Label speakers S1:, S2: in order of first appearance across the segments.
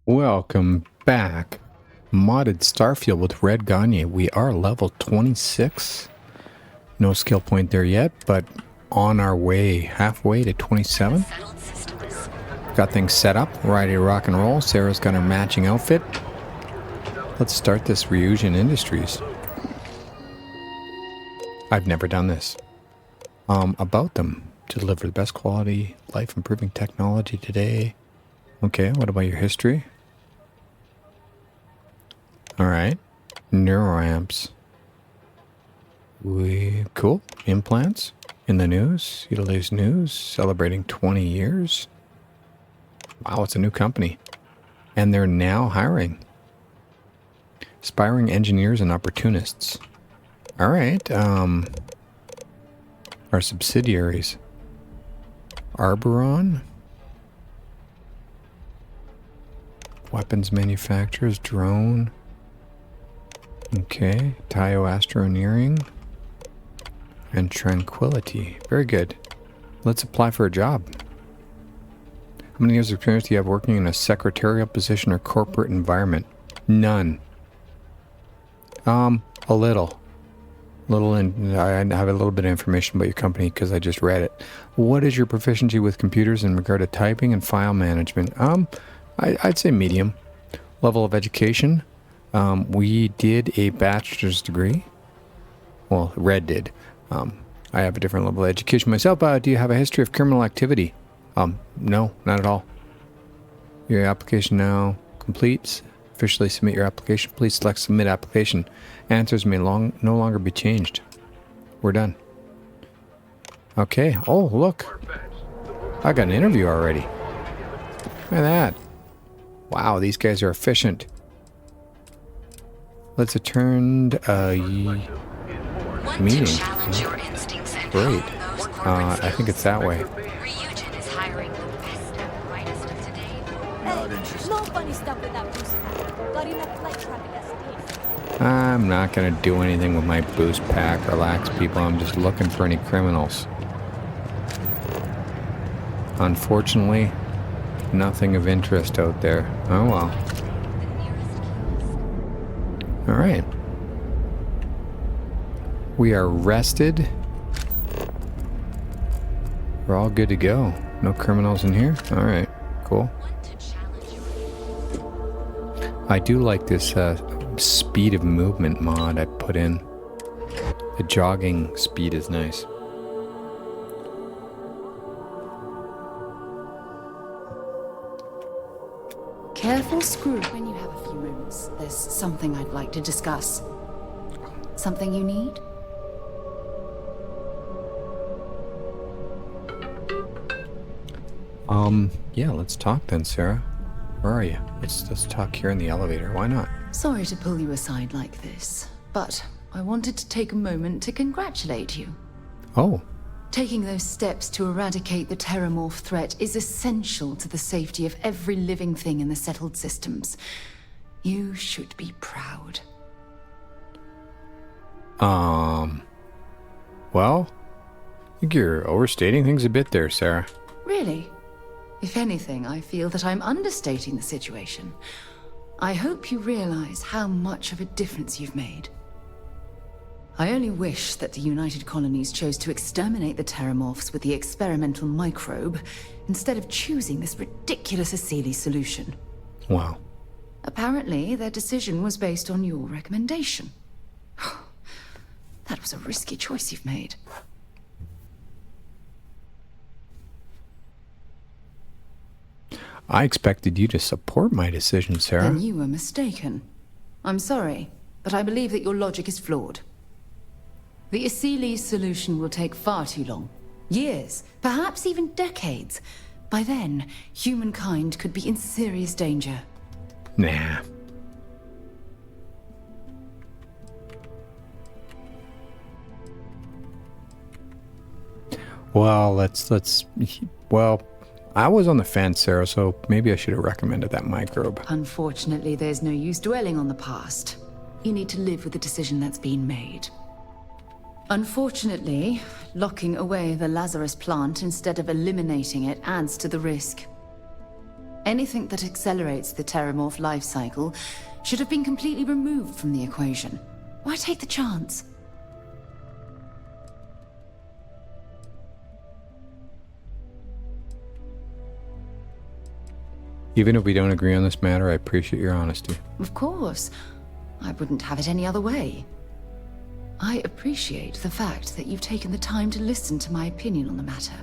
S1: Welcome back. Modded Starfield with Red Gagner. We are level 26. No skill point there yet, but on our way, halfway to 27. Got things set up, ready to rock and roll. Sarah's got her matching outfit. Let's start this Ryujin Industries. I've never done this. About them. To deliver the best quality, life-improving technology today. Okay, what about your history? Alright. Neuroamps. Cool. Implants. In the news. Utilize news. Celebrating 20 years. Wow, it's a new company. And they're now hiring. Aspiring engineers and opportunists. Alright, our subsidiaries. Arboron. Weapons manufacturers. Drone. Okay. Tayo Astroneering. And Tranquility. Very good. Let's apply for a job. How many years of experience do you have working in a secretarial position or corporate environment? None. A little. I have a little bit of information about your company because I just read it. What is your proficiency with computers in regard to typing and file management? I'd say medium. Level of education. We did a bachelor's degree. Well, Red did. I have a different level of education myself. Do you have a history of criminal activity? No, not at all. Your application now completes. Officially submit your application. Please select submit application. Answers may no longer be changed. We're done. Okay. Oh, look. I got an interview already. Look at that. Wow, these guys are efficient. Let's attend a meeting. Great. I think it's that way.
S2: Ryujin is hiring the best and brightest of today.
S3: No funny stuff with that boost pack. Got enough flight traffic as it is.
S1: I'm not going to do anything with my boost pack. Relax, people. I'm just looking for any criminals. Unfortunately, nothing of interest out there. Oh well. Alright. We are rested. We're all good to go. No criminals in here? Alright, cool. I do like this speed of movement mod I put in. The jogging speed is nice.
S4: Careful, Screw. When you have a few moments, there's something I'd like to discuss. Something you need?
S1: Yeah, let's talk then, Sarah. Where are you? Let's talk here in the elevator. Why not?
S4: Sorry to pull you aside like this, but I wanted to take a moment to congratulate you.
S1: Oh.
S4: Taking those steps to eradicate the Terramorph threat is essential to the safety of every living thing in the settled systems. You should be proud.
S1: Well, I think you're overstating things a bit there, Sarah.
S4: Really? If anything, I feel that I'm understating the situation. I hope you realize how much of a difference you've made. I only wish that the United Colonies chose to exterminate the Terramorphs with the experimental microbe, instead of choosing this ridiculous Asili solution.
S1: Wow.
S4: Apparently, their decision was based on your recommendation. That was a risky choice you've made.
S1: I expected you to support my decision, Sarah.
S4: Then you were mistaken. I'm sorry, but I believe that your logic is flawed. The Asili solution will take far too long. Years, perhaps even decades. By then, humankind could be in serious danger.
S1: Nah. Well, well, I was on the fence, Sarah, so maybe I should have recommended that microbe.
S4: Unfortunately, there's no use dwelling on the past. You need to live with the decision that's been made. Unfortunately, locking away the Lazarus plant instead of eliminating it adds to the risk. Anything that accelerates the Terramorph life cycle should have been completely removed from the equation. Why take the chance?
S1: Even if we don't agree on this matter, I appreciate your honesty.
S4: Of course. I wouldn't have it any other way. I appreciate the fact that you've taken the time to listen to my opinion on the matter.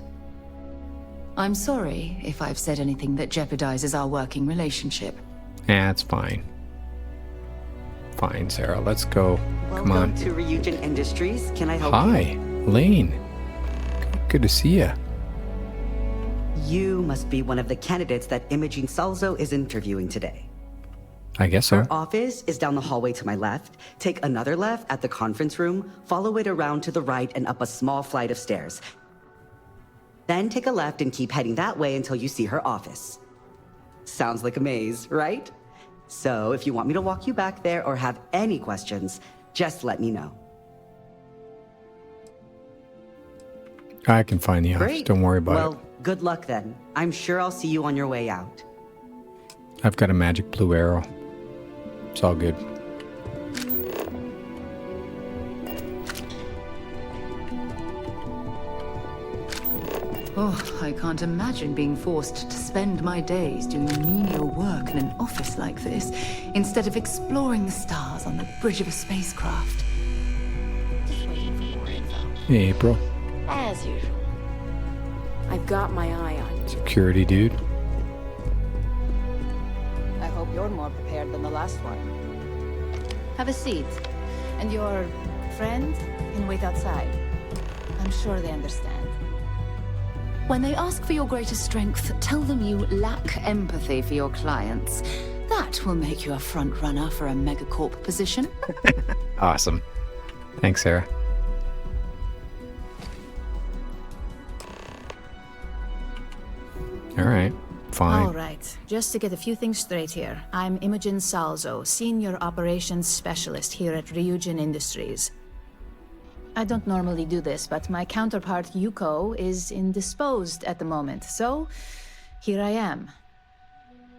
S4: I'm sorry if I've said anything that jeopardizes our working relationship.
S1: It's fine. Fine, Sarah, let's go. Come on.
S5: Welcome to Reunion Industries. Can I help you?
S1: Hi, Lane. Good to see you.
S5: You must be one of the candidates that Imogene Salzo is interviewing today.
S1: I guess so.
S5: Her office is down the hallway to my left. Take another left at the conference room, follow it around to the right and up a small flight of stairs. Then take a left and keep heading that way until you see her office. Sounds like a maze, right? So if you want me to walk you back there or have any questions, just let me know.
S1: I can find the office.
S5: Great.
S1: Don't worry about
S5: well,
S1: it.
S5: good luck then. I'm sure I'll see you on your way out.
S1: I've got a magic blue arrow. It's all good.
S4: Oh, I can't imagine being forced to spend my days doing menial work in an office like this, instead of exploring the stars on the bridge of a spacecraft.
S2: Just waiting for more info.
S1: Hey, April.
S3: As usual. I've got my eye on you.
S1: Security dude.
S6: I hope you're more prepared than the last one. Have a seat. And your friend can wait outside. I'm sure they understand.
S4: When they ask for your greatest strength, tell them you lack empathy for your clients. That will make you a front runner for a megacorp position.
S1: Awesome. Thanks, Sarah. All right. Fine.
S6: All right. Just to get a few things straight here. I'm Imogen Salzo, Senior Operations Specialist here at Ryujin Industries. I don't normally do this, but my counterpart Yuko is indisposed at the moment, so here I am.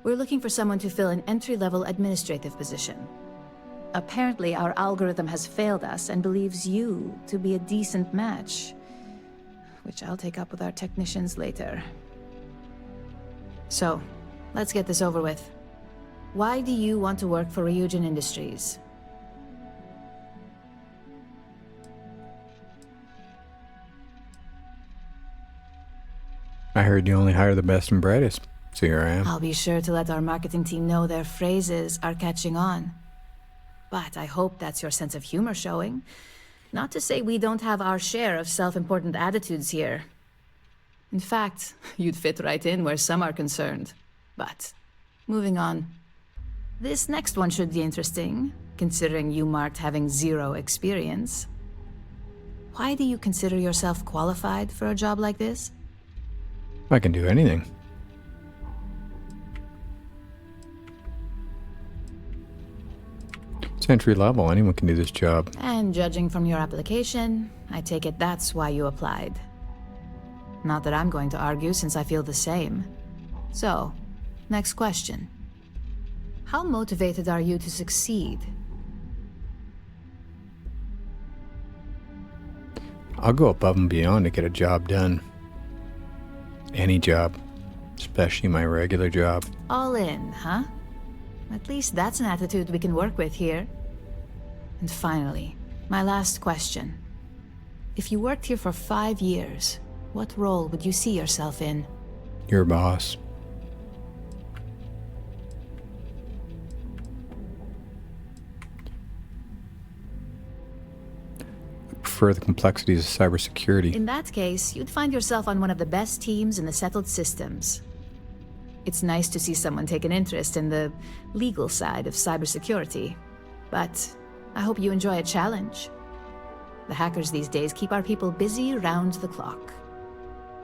S6: We're looking for someone to fill an entry-level administrative position. Apparently, our algorithm has failed us and believes you to be a decent match, which I'll take up with our technicians later. So, let's get this over with. Why do you want to work for Ryujin Industries?
S1: I heard you only hire the best and brightest, so here I am.
S6: I'll be sure to let our marketing team know their phrases are catching on. But I hope that's your sense of humor showing. Not to say we don't have our share of self-important attitudes here. In fact, you'd fit right in where some are concerned. But, moving on. This next one should be interesting, considering you marked having 0 experience. Why do you consider yourself qualified for a job like this?
S1: I can do anything. It's entry level. Anyone can do this job.
S6: And judging from your application, I take it that's why you applied. Not that I'm going to argue, since I feel the same. So, next question. How motivated are you to succeed?
S1: I'll go above and beyond to get a job done. Any job, especially my regular job.
S6: All in, huh? At least that's an attitude we can work with here. And finally, my last question. If you worked here for 5 years, what role would you see yourself in?
S1: Your boss. I prefer the complexities of cybersecurity.
S6: In that case, you'd find yourself on one of the best teams in the settled systems. It's nice to see someone take an interest in the legal side of cybersecurity. But I hope you enjoy a challenge. The hackers these days keep our people busy round the clock.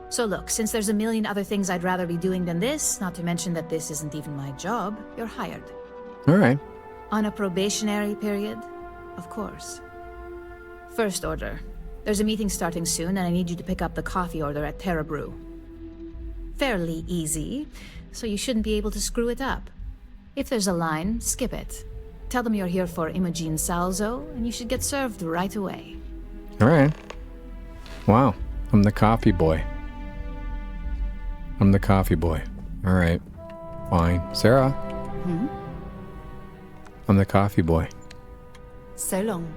S6: So look, since there's a million other things I'd rather be doing than this, not to mention that this isn't even my job, you're hired.
S1: All right.
S6: On a probationary period, of course. First order. There's a meeting starting soon, and I need you to pick up the coffee order at Terra Brew. Fairly easy. so you shouldn't be able to screw it up. If there's a line, skip it. Tell them you're here for Imogen Salzo, and you should get served right away.
S1: Alright. Wow. I'm the coffee boy. I'm the coffee boy. Alright. Fine. Sarah? I'm the coffee boy.
S4: So long.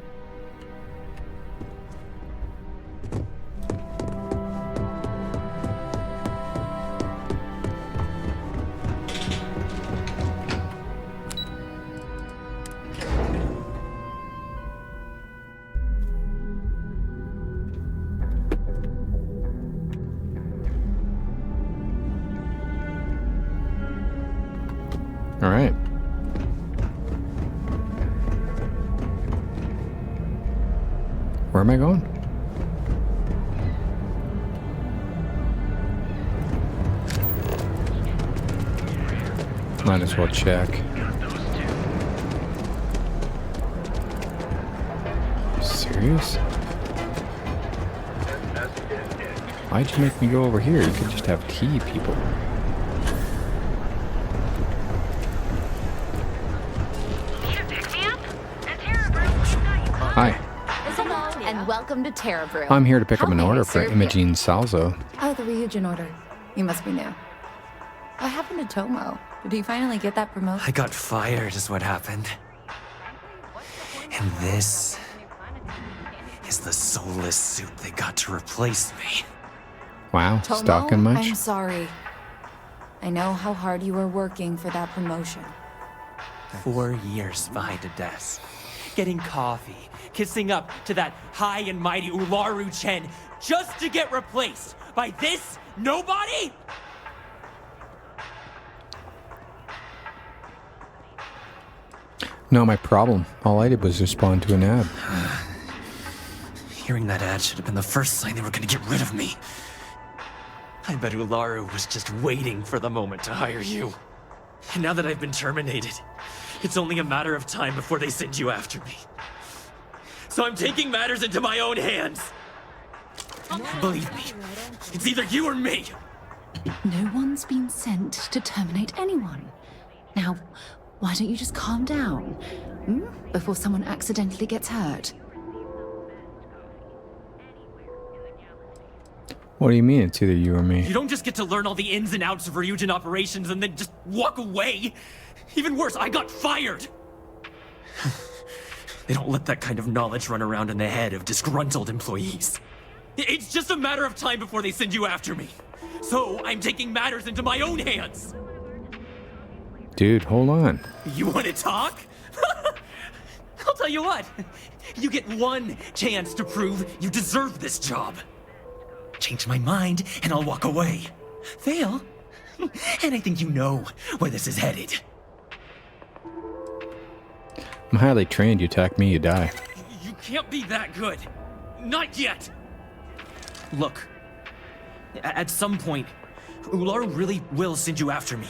S1: Alright. Where am I going? Might as well check. Serious? Why'd you make me go over here? You could just have tea, people. Hi.
S2: Hello, and welcome to Terra Firma.
S1: I'm here to pick up
S2: How
S1: an
S2: may I
S1: order for
S2: serve you?
S1: Imogen Salzo.
S7: Oh, the Ryujin order. You must be new. What happened to Tomo? Did he finally get that promotion?
S8: I got fired is what happened. And this is the soulless suit they got to replace me.
S1: Wow,
S7: Tomo,
S1: stalking much?
S7: I'm sorry. I know how hard you were working for that promotion.
S8: 4 years behind a desk. Getting coffee, kissing up to that high and mighty Ularu Chen just to get replaced by this nobody?
S1: No, my problem. All I did was respond to an ad.
S8: Hearing that ad should have been the first sign they were gonna get rid of me. I bet Ularu was just waiting for the moment to hire you. And now that I've been terminated, it's only a matter of time before they send you after me. So I'm taking matters into my own hands. Believe me, it's either you or me.
S4: No one's been sent to terminate anyone. Now, why don't you just calm down? Before someone accidentally gets hurt.
S1: What do you mean it's either you or me?
S8: You don't just get to learn all the ins and outs of Ryujin operations and then just walk away. Even worse, I got fired. They don't let that kind of knowledge run around in the head of disgruntled employees. It's just a matter of time before they send you after me. So I'm taking matters into my own hands.
S1: Dude, hold on.
S8: You want to talk? I'll tell you what. You get one chance to prove you deserve this job. Change my mind, and I'll walk away. Fail, and I think you know where this is headed.
S1: I'm highly trained. You attack me, you die.
S8: You can't be that good. Not yet. Look, at some point, Ular really will send you after me.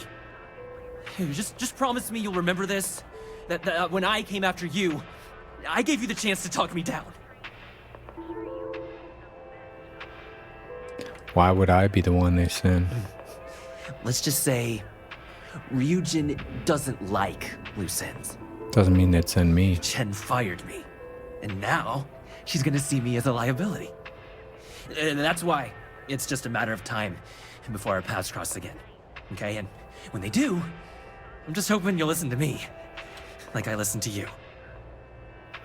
S8: Just promise me you'll remember this. That when I came after you, I gave you the chance to talk me down.
S1: Why would I be the one they send?
S8: Let's just say, Ryujin doesn't like loose ends.
S1: Doesn't mean they'd send me.
S8: Chen fired me, and now she's gonna see me as a liability. And that's why it's just a matter of time before our paths cross again. Okay, and when they do, I'm just hoping you'll listen to me, like I listened to you.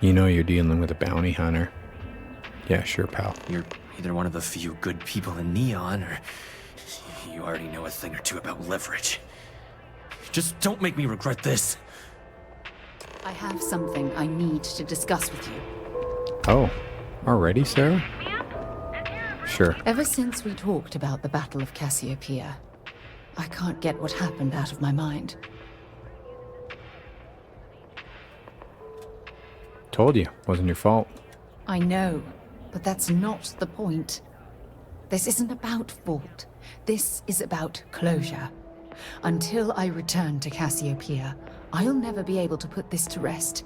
S1: You know you're dealing with a bounty hunter. Yeah, sure, pal.
S8: You're either one of the few good people in Neon, or you already know a thing or two about leverage. Just don't make me regret this.
S4: I have something I need to discuss with you.
S1: Oh, already, Sarah? Sure.
S4: Ever since we talked about the Battle of Cassiopeia, I can't get what happened out of my mind.
S1: Told you, wasn't your fault.
S4: I know, but that's not the point. This isn't about fault. This is about closure. Until I return to Cassiopeia, I'll never be able to put this to rest.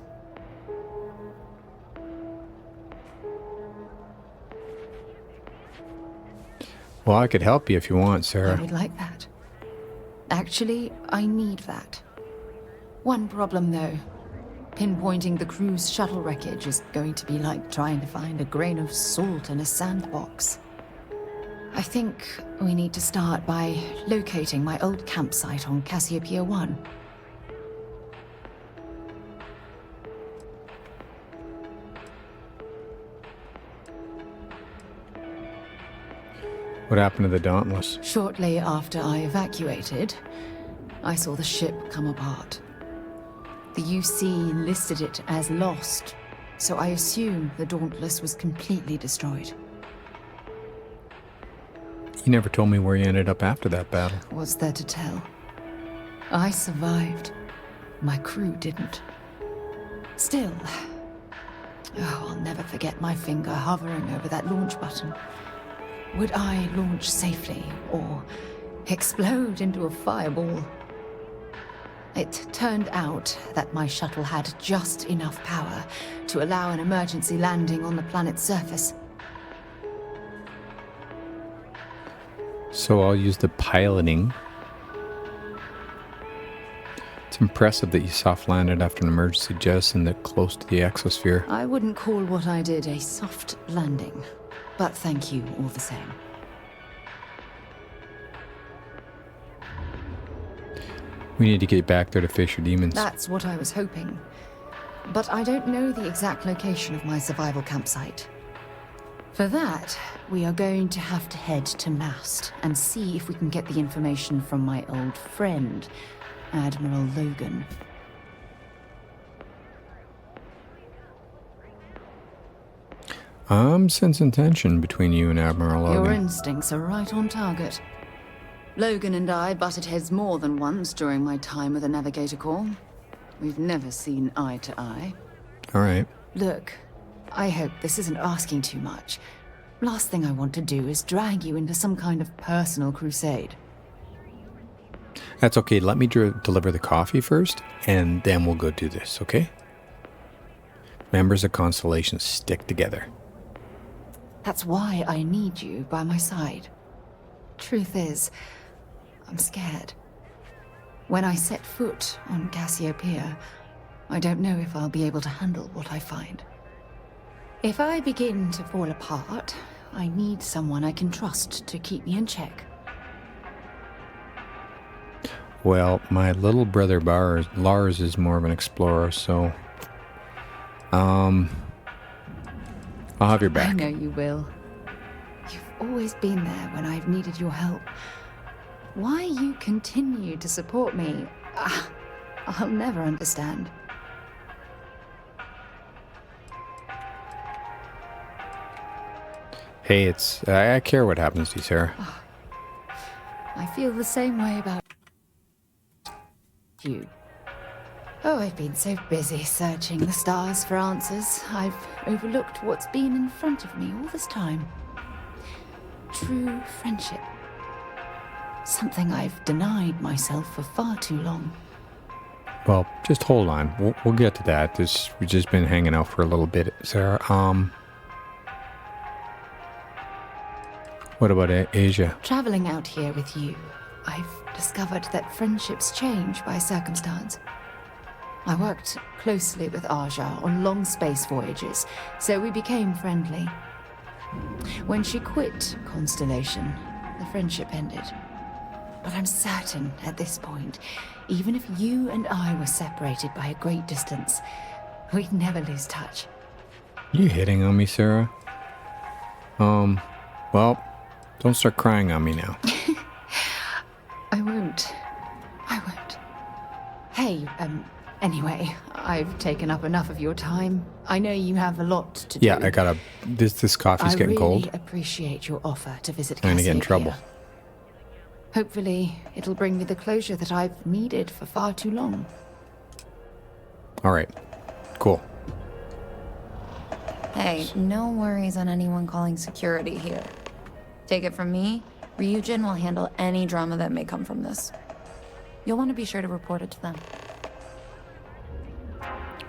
S1: Well, I could help you if you want,
S4: I
S1: Sarah.
S4: would like that. Actually, I need that. One problem, though. Pinpointing the crew's shuttle wreckage is going to be like trying to find a grain of salt in a sandbox. I think we need to start by locating my old campsite on Cassiopeia 1.
S1: What happened to the Dauntless?
S4: Shortly after I evacuated, I saw the ship come apart. The UC listed it as lost, so I assume the Dauntless was completely destroyed.
S1: You never told me where you ended up after that battle.
S4: What's there to tell? I survived. My crew didn't. Still, I'll never forget my finger hovering over that launch button. Would I launch safely or explode into a fireball? It turned out that my shuttle had just enough power to allow an emergency landing on the planet's surface.
S1: So I'll use the piloting. It's impressive that you soft landed after an emergency jettison that close to the exosphere.
S4: I wouldn't call what I did a soft landing, but thank you all the same.
S1: We need to get back there to face your demons.
S4: That's what I was hoping. But I don't know the exact location of my survival campsite. For that, we are going to have to head to Mast and see if we can get the information from my old friend, Admiral Logan.
S1: I'm sensing tension between you and Admiral Logan.
S4: Your instincts are right on target. Logan and I butted heads more than once during my time with the Navigator Corps. We've never seen eye to eye.
S1: All right.
S4: Look, I hope this isn't asking too much. Last thing I want to do is drag you into some kind of personal crusade.
S1: That's okay. Let me deliver the coffee first, and then we'll go do this, okay? Members of Constellation stick together.
S4: That's why I need you by my side. Truth is, I'm scared. When I set foot on Cassiopeia, I don't know if I'll be able to handle what I find. If I begin to fall apart, I need someone I can trust to keep me in check.
S1: Well, my little brother Lars is more of an explorer, so I'll have your back.
S4: I know you will. You've always been there when I've needed your help. Why you continue to support me, I'll never understand.
S1: Hey, I care what happens to you, Sarah.
S4: I feel the same way about you. Oh, I've been so busy searching the stars for answers, I've overlooked what's been in front of me all this time. True friendship. Something I've denied myself for far too long.
S1: Well, just hold on. We'll get to that. We've just been hanging out for a little bit, Sarah. What about Asia?
S4: Traveling out here with you, I've discovered that friendships change by circumstance. I worked closely with Aja on long space voyages, so we became friendly. When she quit Constellation, the friendship ended. But I'm certain at this point, even if you and I were separated by a great distance, we'd never lose touch.
S1: You hitting on me, Sarah? Well, don't start crying on me now.
S4: I won't. Hey, anyway, I've taken up enough of your time. I know you have a lot to do.
S1: Yeah, this coffee's getting cold.
S4: I really appreciate your offer to visit
S1: I'm gonna get in
S4: Cassiopeia.
S1: trouble.
S4: Hopefully, it'll bring me the closure that I've needed for far too long.
S1: All right, cool.
S7: Hey, no worries on anyone calling security here. Take it from me, Ryujin will handle any drama that may come from this. You'll want to be sure to report it to them.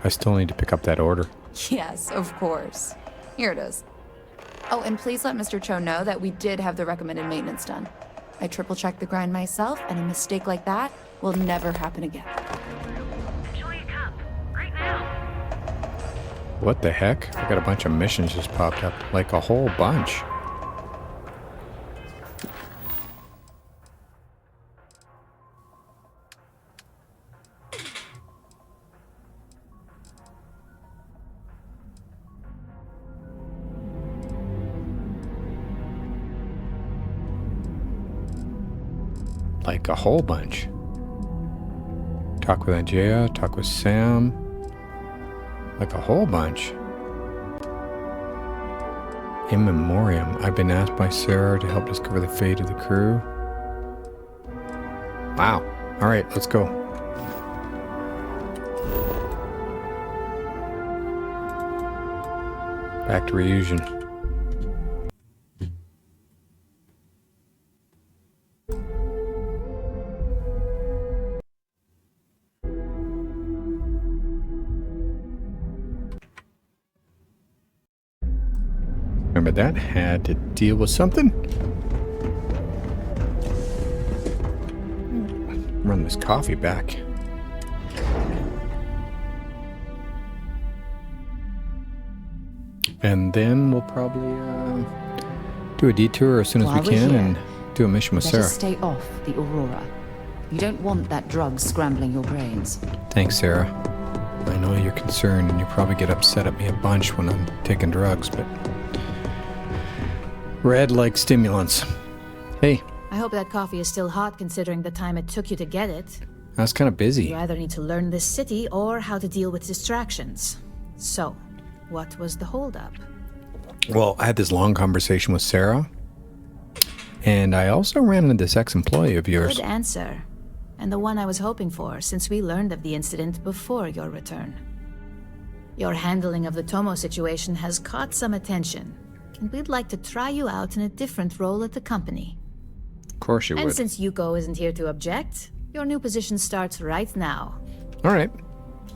S1: I still need to pick up that order.
S7: Yes, of course. Here it is. Oh, and please let Mr. Cho know that we did have the recommended maintenance done. I triple-checked the grind myself, and a mistake like that will never happen again.
S2: Enjoy your cup. Right now.
S1: What the heck? I got a bunch of missions just popped up. Like a whole bunch. Like a whole bunch. Talk with Angea, talk with Sam. Like a whole bunch. In memoriam. I've been asked by Sarah to help discover the fate of the crew. Wow. Alright, let's go. Back to Reunion. Remember that? Had to deal with something. Run this coffee back. And then we'll probably do a detour as soon as
S4: While
S1: we
S4: we're
S1: can
S4: here,
S1: and do a mission with
S4: Better
S1: Sarah.
S4: stay off the Aurora. You don't want that drug scrambling your brains.
S1: Thanks, Sarah. I know you're concerned and you probably get upset at me a bunch when I'm taking drugs, but Red likes stimulants. Hey,
S6: I hope that coffee is still hot considering the time it took you to get it.
S1: I was kind of busy.
S6: You either need to learn this city or how to deal with distractions. So, what was the holdup?
S1: Well, I had this long conversation with Sarah, and I also ran into this ex-employee of yours.
S6: Good answer. And the one I was hoping for, since we learned of the incident before your return. Your handling of the Tomo situation has caught some attention, and we'd like to try you out in a different role at the company.
S1: Of course you
S6: And
S1: would.
S6: since Yuko isn't here to object, your new position starts right now.
S1: All right.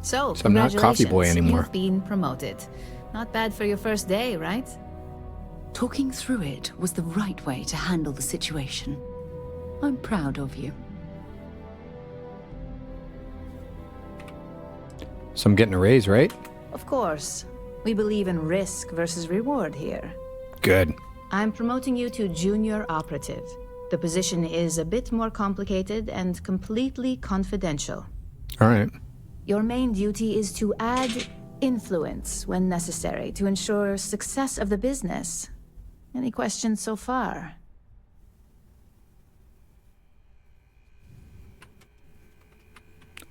S6: So
S1: I'm not Coffee Boy
S6: congratulations,
S1: anymore.
S6: You've been promoted. Not bad for your first day, right?
S4: Talking through it was the right way to handle the situation. I'm proud of you.
S1: So I'm getting a raise, right?
S6: Of course. We believe in risk versus reward here.
S1: Good.
S6: I'm promoting you to junior operative. The position is a bit more complicated and completely confidential.
S1: All right.
S6: Your main duty is to add influence when necessary to ensure success of the business. Any questions so far?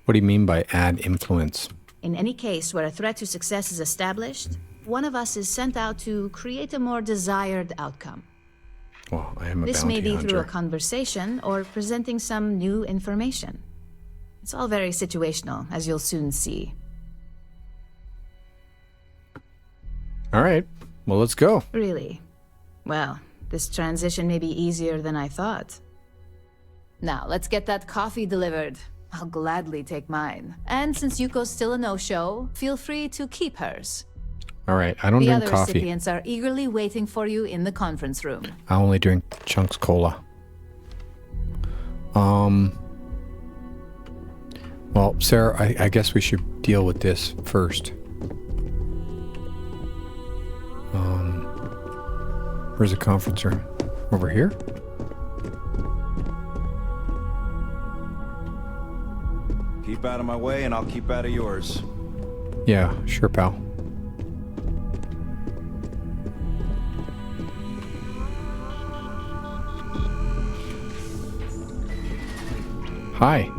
S1: What do you mean by add influence?
S6: In any case where a threat to success is established, one of us is sent out to create a more desired outcome.
S1: Well, I am a
S6: This
S1: bounty
S6: may be
S1: hunter.
S6: through a conversation or presenting some new information. It's all very situational, as you'll soon see.
S1: All right. Well, let's go.
S6: Really? Well, this transition may be easier than I thought. Now, let's get that coffee delivered. I'll gladly take mine. And since Yuko's still a no-show, feel free to keep hers.
S1: All right. I don't
S6: The
S1: drink
S6: other
S1: coffee.
S6: recipients are eagerly waiting for you in the conference room.
S1: I only drink Chunks Cola. Well, Sarah, I guess we should deal with this first. Where's the conference room? Over here?
S9: Keep out of my way and I'll keep out of yours.
S1: Yeah, sure, pal. Hi.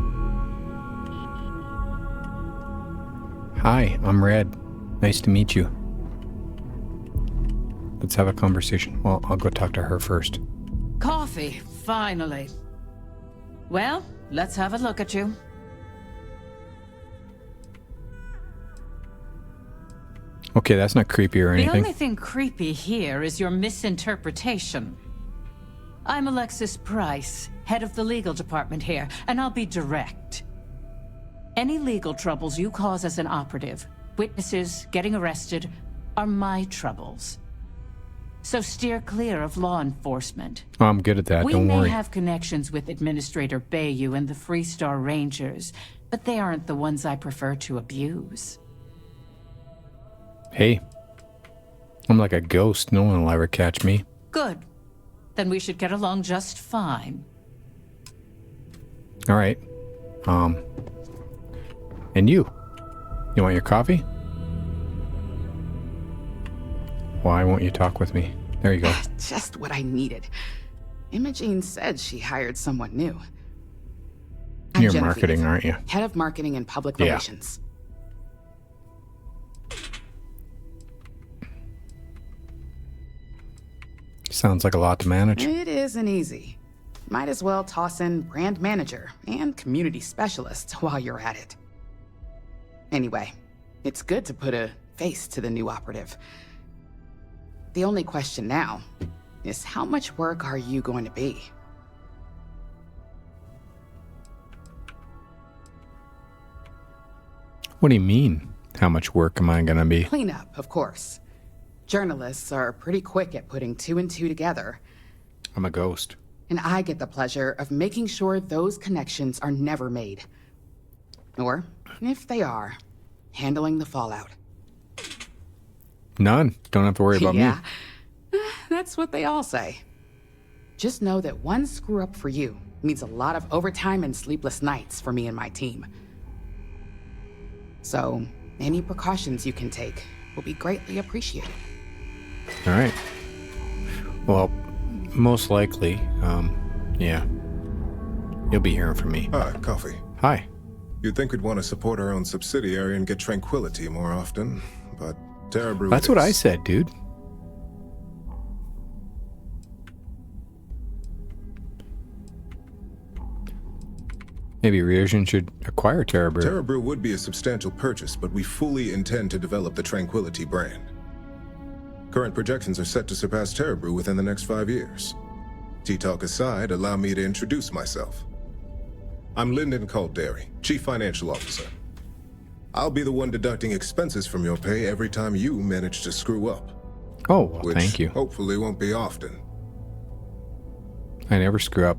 S1: Hi, I'm Red. Nice to meet you. Let's have a conversation. Well, I'll go talk to her first.
S10: Coffee, finally. Well, let's have a look at you.
S1: Okay, that's not creepy or
S10: The
S1: anything.
S10: only thing creepy here is your misinterpretation. I'm Alexis Price, head of the legal department here, and I'll be direct. Any legal troubles you cause as an operative, witnesses, getting arrested, are my troubles. so steer clear of law enforcement.
S1: Oh, I'm good at that.
S10: We
S1: Don't
S10: may
S1: worry.
S10: have connections with Administrator Bayou and the Freestar Rangers, but they aren't the ones I prefer to abuse.
S1: Hey, I'm like a ghost. No one will ever catch me.
S10: Good. Then we should get along just fine.
S1: All right. And you? You want your coffee? Why won't you talk with me? There you go.
S11: Just what I needed. Imogene said she hired someone new. I'm
S1: You're
S11: Genevieve,
S1: marketing, aren't you?
S11: Head of Marketing and Public
S1: Yeah.
S11: Relations.
S1: Sounds like a lot to manage.
S11: It isn't easy. Might as well toss in brand manager and community specialist while you're at it. Anyway, it's good to put a face to the new operative. The only question now is how much work are you going to be?
S1: What do you mean? How much work am I gonna be?
S11: Cleanup, of course. Journalists are pretty quick at putting two and two together,
S1: I'm a ghost.
S11: and I get the pleasure of making sure those connections are never made. Or, if they are, handling the fallout.
S1: None. Don't have to worry about
S11: Yeah,
S1: me.
S11: that's what they all say. Just know that one screw up for you means a lot of overtime and sleepless nights for me and my team. So, any precautions you can take will be greatly appreciated.
S1: All right. Well, most likely, yeah. You'll be hearing from me.
S12: Hi, Coffee.
S1: Hi.
S12: You'd think we'd want to support our own subsidiary and get tranquility more often, but Terra Brew.
S1: That's what I said, dude. Maybe Ryujin should acquire Terra Brew.
S12: Terra Brew would be a substantial purchase, but we fully intend to develop the Tranquility brand. Current projections are set to surpass Terra Brew within the next 5 years. Tea-talk aside, allow me to introduce myself. I'm Lyndon Calderi, Chief Financial Officer. I'll be the one deducting expenses from your pay every time you manage to screw up.
S1: Oh, well,
S12: Which
S1: thank you.
S12: hopefully won't be often.
S1: I never screw up.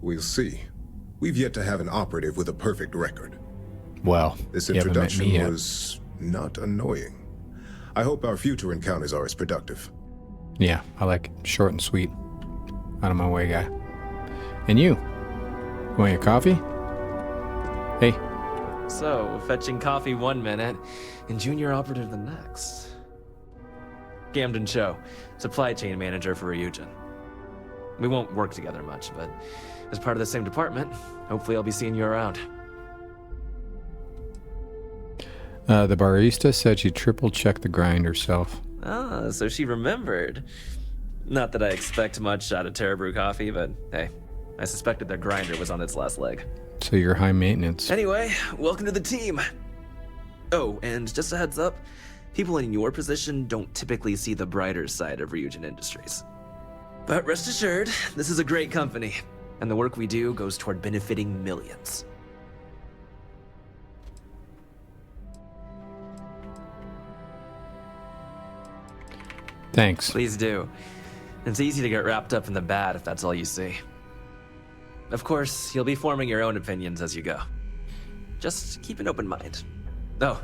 S12: We'll see. We've yet to have an operative with a perfect record.
S1: Well,
S12: This
S1: you haven't met
S12: introduction
S1: me yet.
S12: was not annoying. I hope our future encounters are as productive.
S1: Yeah, I like it short and sweet. Out of my way, guy. And you? Want your coffee? Hey.
S8: So, fetching coffee 1 minute and junior operative the next. Gamden Cho, supply chain manager for Ryujin. We won't work together much, but as part of the same department, hopefully I'll be seeing you around.
S1: The barista said she triple-checked the grind herself.
S8: Ah, so she remembered. Not that I expect much out of Terra Brew coffee, but hey, I suspected their grinder was on its last leg.
S1: So you're high maintenance.
S8: Anyway, welcome to the team. Oh, and just a heads up, people in your position don't typically see the brighter side of Ryujin Industries. But rest assured, this is a great company, and the work we do goes toward benefiting millions.
S1: Thanks.
S8: Please do. It's easy to get wrapped up in the bad if that's all you see. Of course, you'll be forming your own opinions as you go. Just keep an open mind. Oh,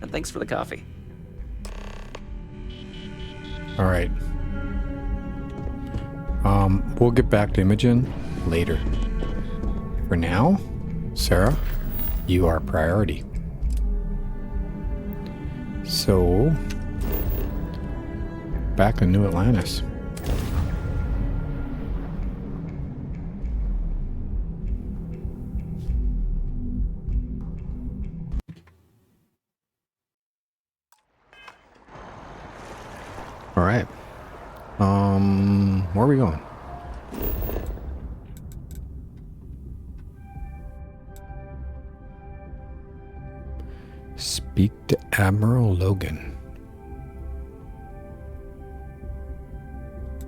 S8: and thanks for the coffee.
S1: All right. We'll get back to Imogen later. For now, Sarah, you are priority. So, back to New Atlantis. All right. Where are we going? Speak to Admiral Logan.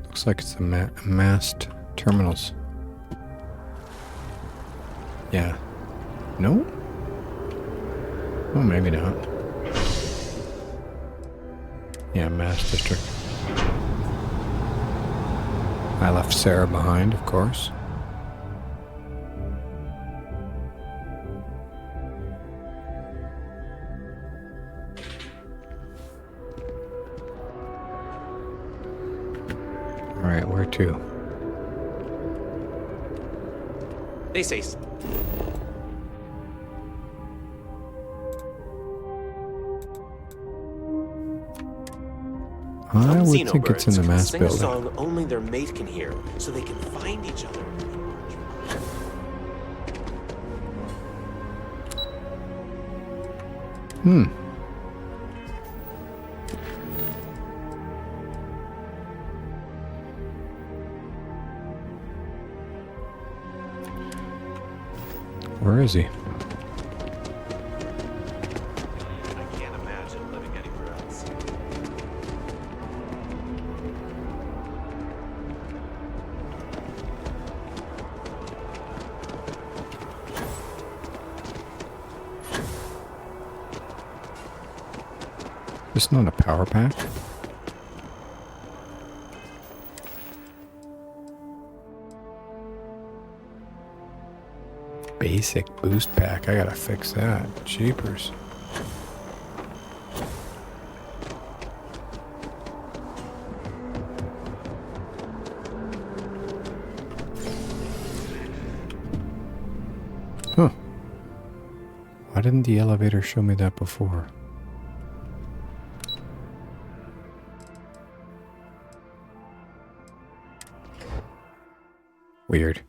S1: Looks like it's a massed terminals. Yeah. No? Oh, maybe not. Yeah, mass district. I left Sarah behind, of course. Alright, where to?
S13: Ace Ace.
S1: I would think it's in the mass
S13: sing
S1: building.
S13: A song only their mate can hear, so they can find each other.
S1: Where is he?
S13: I can't imagine living anywhere else.
S1: This not a power pack? Basic boost pack. I gotta fix that. Jeepers. Huh. Why didn't the elevator show me that before? Weird.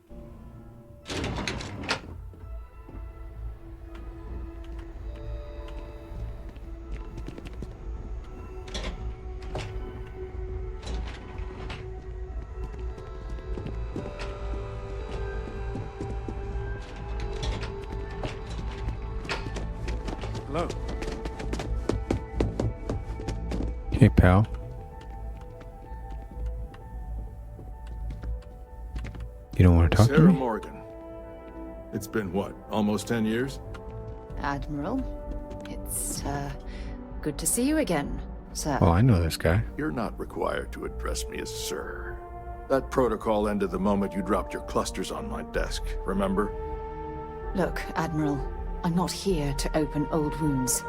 S14: Hello.
S1: Hey, pal. You don't want to talk to
S14: Sarah
S1: me?
S14: Morgan. It's been what, almost 10 years?
S4: Admiral, it's, good to see you again, sir.
S1: Well, I know this guy.
S14: You're not required to address me as sir. That protocol ended the moment you dropped your clusters on my desk, remember?
S4: Look, Admiral, I'm not here to open old wounds.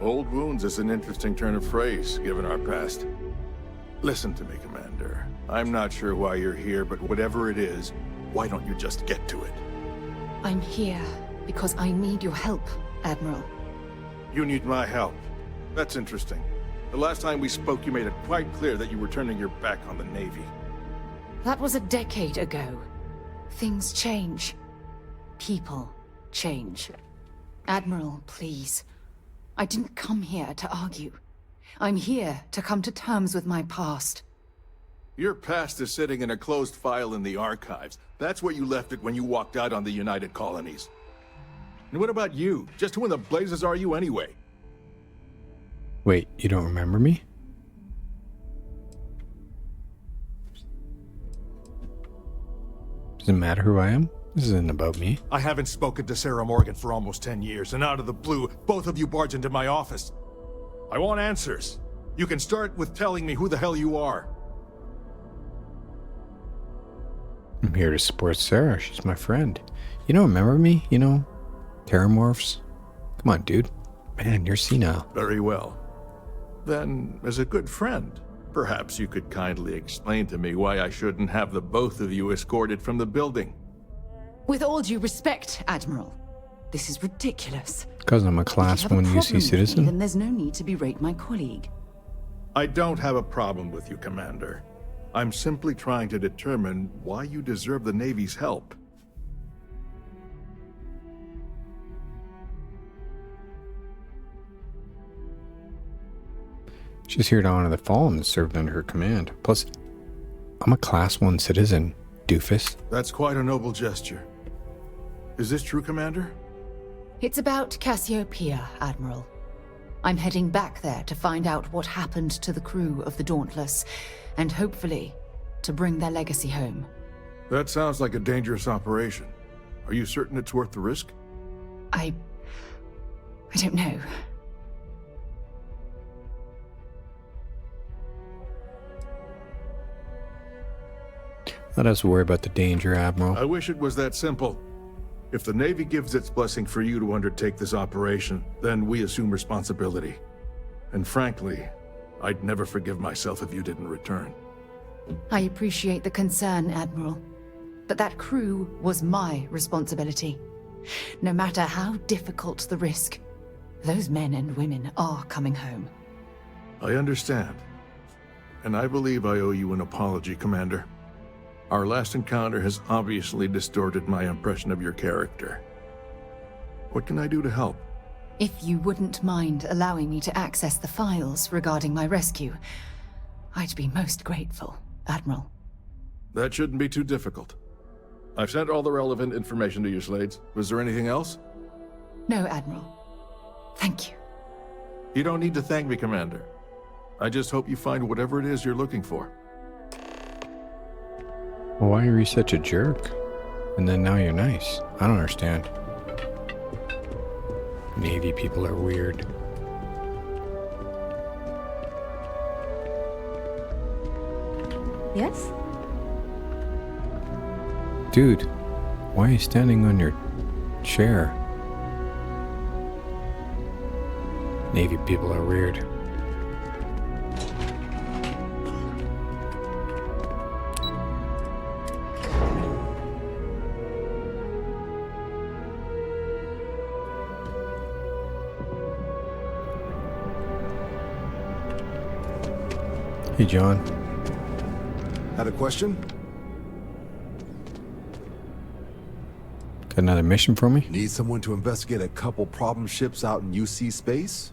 S14: Old wounds is an interesting turn of phrase, given our past. Listen to me, Commander. I'm not sure why you're here, but whatever it is, why don't you just get to it?
S4: I'm here because I need your help, Admiral.
S14: You need my help. That's interesting. The last time we spoke, you made it quite clear that you were turning your back on the Navy.
S4: That was a decade ago. Things change. People change. Admiral, please. I didn't come here to argue. I'm here to come to terms with my past.
S14: Your past is sitting in a closed file in the archives. That's where you left it when you walked out on the United Colonies. And what about you? Just who in the blazes are you anyway?
S1: Wait, you don't remember me? Does it matter who I am? This isn't about me.
S14: I haven't spoken to Sarah Morgan for almost 10 years, and out of the blue, both of you barge into my office. I want answers. You can start with telling me who the hell you are.
S1: I'm here to support Sarah. She's my friend. You don't remember me? You know, Terramorphs? Come on, dude. Man, you're senile.
S14: Very well. Then, as a good friend, perhaps you could kindly explain to me why I shouldn't have the both of you escorted from the building.
S4: With all due respect, Admiral, this is ridiculous.
S1: Because I'm a Class 1 UC citizen?
S4: Then there's no need to berate my colleague.
S14: I don't have a problem with you, Commander. I'm simply trying to determine why you deserve the Navy's help.
S1: She's here to honor the fallen that served under her command. Plus, I'm a Class 1 citizen, doofus.
S14: That's quite a noble gesture. Is this true, Commander?
S4: It's about Cassiopeia, Admiral. I'm heading back there to find out what happened to the crew of the Dauntless, and hopefully, to bring their legacy home.
S14: That sounds like a dangerous operation. Are you certain it's worth the risk?
S4: I don't know.
S1: Let us worry about the danger, Admiral.
S14: I wish it was that simple. If the Navy gives its blessing for you to undertake this operation, then we assume responsibility. And frankly, I'd never forgive myself if you didn't return.
S4: I appreciate the concern, Admiral. But that crew was my responsibility. No matter how difficult the risk, those men and women are coming home.
S14: I understand. And I believe I owe you an apology, Commander. Our last encounter has obviously distorted my impression of your character. What can I do to help?
S4: If you wouldn't mind allowing me to access the files regarding my rescue, I'd be most grateful, Admiral.
S14: That shouldn't be too difficult. I've sent all the relevant information to you, Slades. Was there anything else?
S4: No, Admiral. Thank you.
S14: You don't need to thank me, Commander. I just hope you find whatever it is you're looking for.
S1: Well, why are you such a jerk? And then now you're nice. I don't understand. Navy people are weird.
S3: Yes?
S1: Dude, why are you standing on your chair? Navy people are weird. Hey, John.
S15: Had a question?
S1: Got another mission for me?
S15: Need someone to investigate a couple problem ships out in UC space?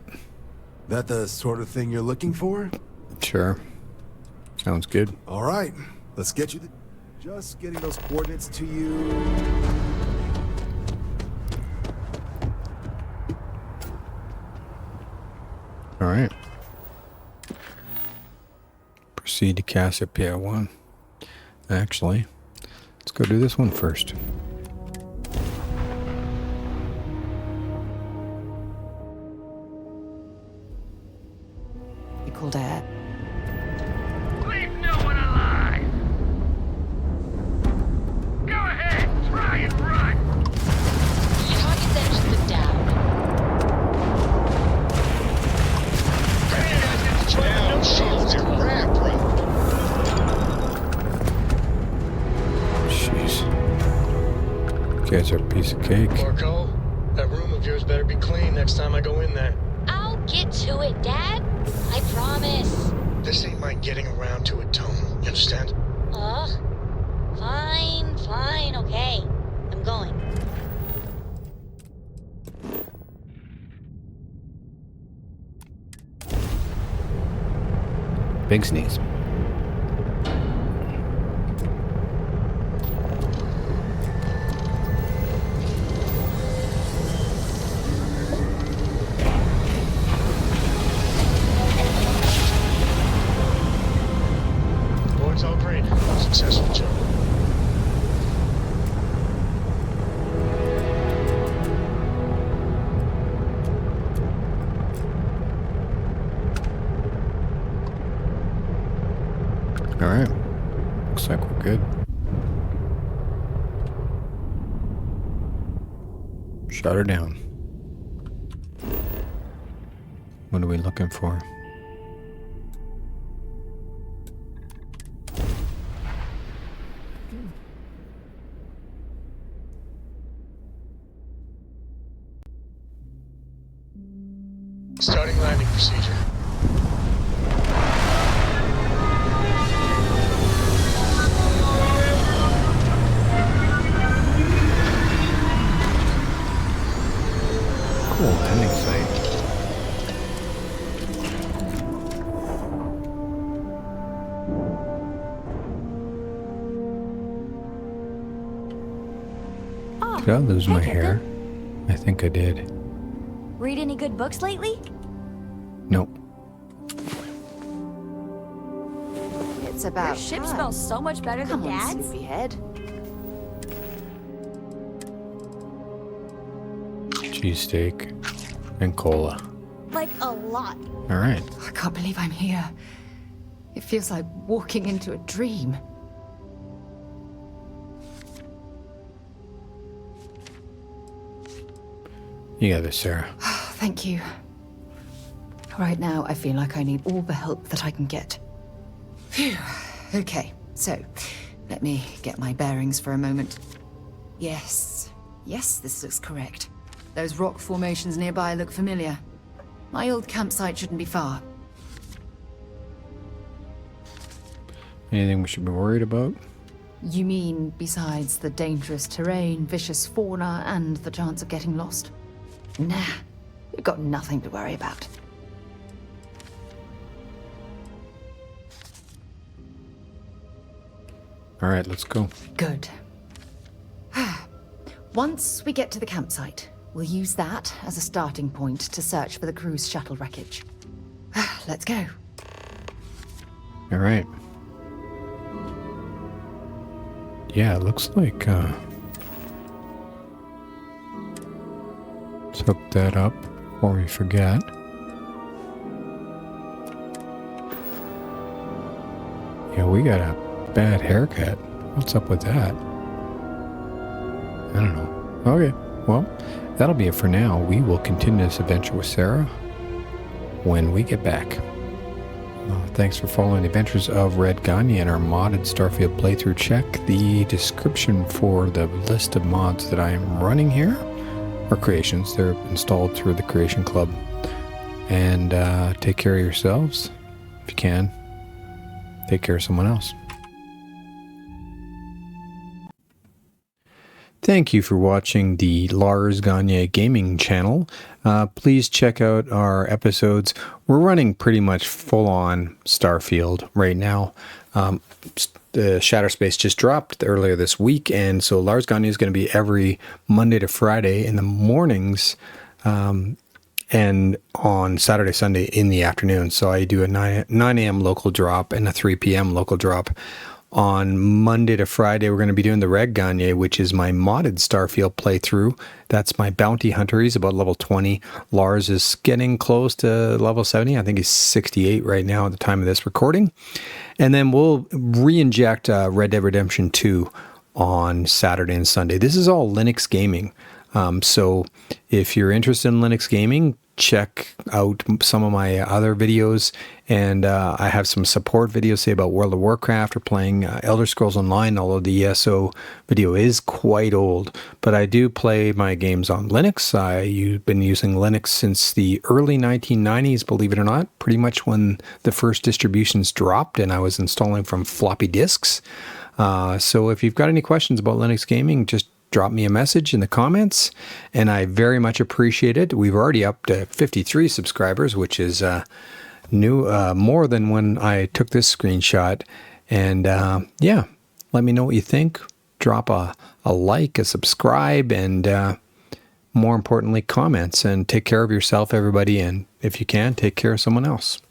S15: That the sort of thing you're looking for?
S1: Sure. Sounds good.
S15: All right, let's get you the... Just getting those coordinates to you...
S1: All right. Proceed to Cassiopeia 1. Actually, let's go do this one first.
S4: You called Dad.
S16: Leave no one alive! Go ahead, try and run!
S2: Target's engines are down.
S16: No shields are wrapped, bro.
S1: Jeez. You guys are a piece of cake.
S17: Marco, that room of yours better be clean next time I go in there.
S2: I'll get to it, Dad. I promise.
S17: This ain't my getting around to it, Tone. You understand?
S2: Ugh. Fine, okay. I'm going.
S1: Big sneeze.
S17: Board's all green. Successful job.
S1: All right. Looks like we're good. Shut her down. What are we looking for?
S17: Starting landing procedure.
S1: Cool landing site. Did I lose my hair? I think I did.
S3: Read any good books lately?
S1: Nope.
S6: It's about
S3: Your ship smells so much better than
S6: Come on,
S3: Dad's.
S6: sleepyhead.
S1: Cheesesteak and cola.
S3: Like a lot.
S1: All right.
S4: I can't believe I'm here. It feels like walking into a dream.
S1: You got this, Sarah.
S4: Thank you. Right now, I feel like I need all the help that I can get. Phew. Okay, so let me get my bearings for a moment. Yes, this looks correct. Those rock formations nearby look familiar. My old campsite shouldn't be far.
S1: Anything we should be worried about?
S4: You mean besides the dangerous terrain, vicious fauna, and the chance of getting lost? Nah, we've got nothing to worry about.
S1: All right, let's go.
S4: Good. Once we get to the campsite, we'll use that as a starting point to search for the cruise shuttle wreckage. Let's go.
S1: All right. Yeah, it looks like... let's hook that up before we forget. Yeah, we got a bad haircut. What's up with that? I don't know. Okay, well, that'll be it for now. We will continue this adventure with Sarah when we get back. Thanks for following the adventures of Red Gagner and our modded Starfield playthrough. Check the description for the list of mods that I am running here, or creations. They're installed through the Creation Club. And take care of yourselves. If you can, take care of someone else. Thank you for watching the Lars Gagner Gaming channel. Please check out our episodes. We're running pretty much full-on Starfield right now. The Shatterspace just dropped earlier this week, and so Lars Gagner is going to be every Monday to Friday in the mornings, and on Saturday, Sunday in the afternoon. So I do a 9 a.m. local drop and a 3 p.m. local drop. On Monday to Friday, we're going to be doing the Red Gagner, which is my modded Starfield playthrough. That's my bounty hunter. He's about level 20. Lars is getting close to level 70. I think he's 68 right now at the time of this recording. And then we'll re-inject Red Dead Redemption 2 on Saturday and Sunday. This is all Linux gaming. So if you're interested in Linux gaming, check out some of my other videos, and I have some support videos, say about World of Warcraft or playing Elder Scrolls Online, although the ESO video is quite old, but I do play my games on Linux. I've been using Linux since the early 1990s, believe it or not, pretty much when the first distributions dropped and I was installing from floppy disks. So if you've got any questions about Linux gaming, just drop me a message in the comments, and I very much appreciate it. We've already up to 53 subscribers, which is more than when I took this screenshot. And yeah, let me know what you think. Drop a like, a subscribe, and more importantly, comments. And take care of yourself, everybody. And if you can, take care of someone else.